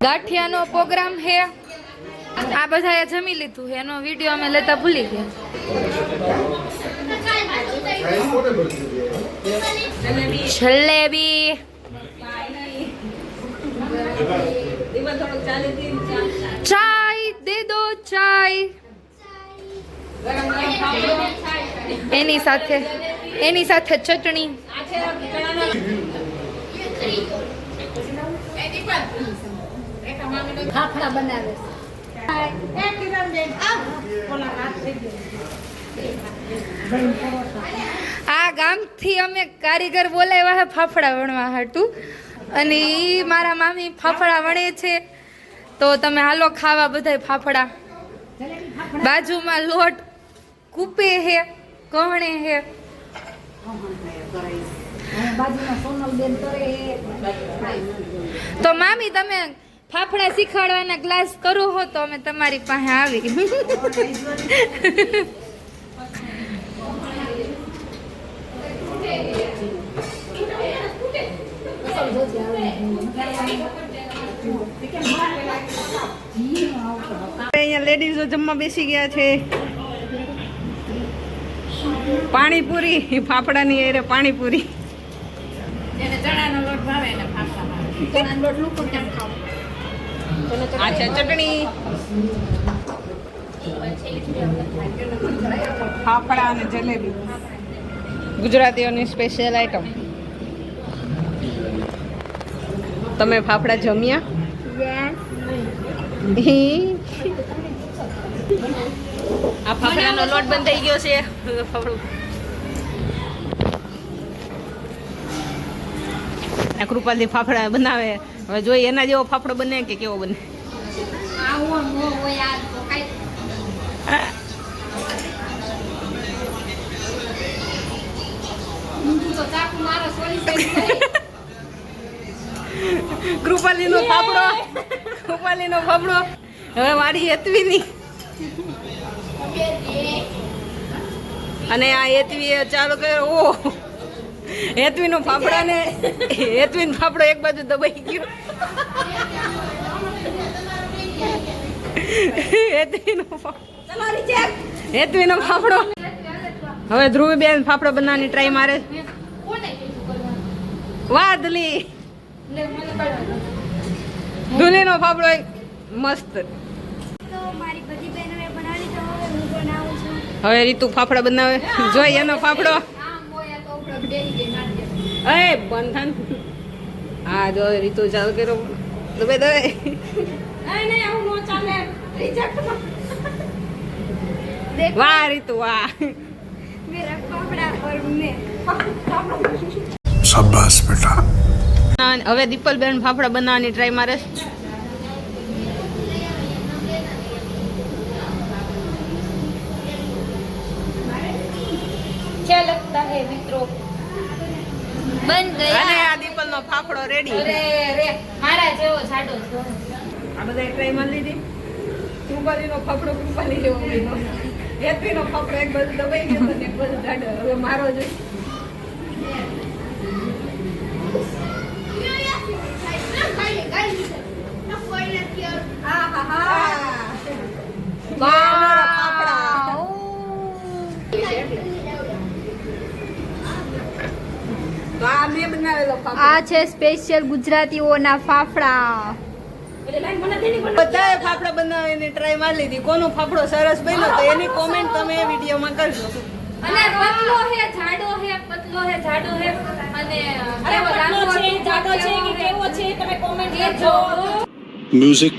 ગાંઠિયાનો programme હે, આ બધાએ જમી લીધું છે, એનો વિડીયો અમે લેતા ભૂલી ગયા. જલેબી ચાય દે દો, ચાય એની સાથે ચટણી. ફાફડા બનાવે આ ગામથી અમે કારીગર બોલાવ્યા હે ફાફડા વણવા હાટું, અને ઈ મારા મામી ફાફડા વણે છે, તો તમે હાલો ખાવા બધાય ફાફડા. બાજુમાં લોટ કૂપે હે, કહણે હે. તો મામી તમે ફાફડા શીખવાડવાના ક્લાસ કરો હો તો અમે તમારી પાસે આવી. અહીંયા લેડીઝો જમવા બેસી ગયા છે. પાણીપુરી, ફાફડાની એરે પાણીપુરી. અચ્છા, ચટણી, ફાફડા અને જલેબી ગુજરાતીઓની સ્પેશિયલ આઈટમ. તમે ફાફડા જમ્યા? આ ફાફડાનો લોટ બંધ થઈ ગયો છે. કૃપાલથી ફાફડા બનાવે. હવે જોઈએ એના જેવો ફાફડો બને કે કેવો બને. કૃપાલીનો ફાફડો હવે મારી હેતવીની. અને આ હેતવી ચાલુ કર્યો. ઓ હેતવીનો ફાફડા ને હેતવીનો ફાફડો એક બાજુ દબાઈ ગયો. હેતવીનો ફાફડો. હવે ધ્રુવીબેન ફાફડો બનાવવાની ટ્રાય મારે. વાદલી ધુલીનો ફાફડો મસ્ત. હવે રીતુ ફાફડા બનાવે. જોઈ એનો ફાફડો. એ બંધન. હા જો રીતુ ચાલુ કર્યો. દબે દબે. વાહ રીતુ વાહ. શાબાશ બેટા. હવે દીપલબેન ફાફડા બનાવવાની ટ્રાય મારે. क्या लगता है मित्रों, बन गया. અને આ દીપલનો ફાફડો રેડી. અરે રે મારા જેવો જાડો છો. આ બધા ટ્રાય મારી લીધી. કૃપાલીનો ફાફડો કૃપાલી જેવો બન્યો. હેતવીનો ફાફડો એક બાજુ દબાઈ ગયો અને એક બાજુ જાડો. હવે મારો જોઈ. આ છે સ્પેશિયલ ગુજરાતીઓના ફાફડા. બધાએ ફાફડા બનાવીને ટ્રાય મારી લીધી. કોનો ફાફડો સરસ બન્યો તો એની કોમેન્ટ તમે વિડીયોમાં કરજો. અને પતલો હે જાડો હે, પતલો હે જાડો હે, અને કેવો લાંબો છે જાડો છે કે કેવો છે તમે કોમેન્ટ કરજો. મ્યુઝિક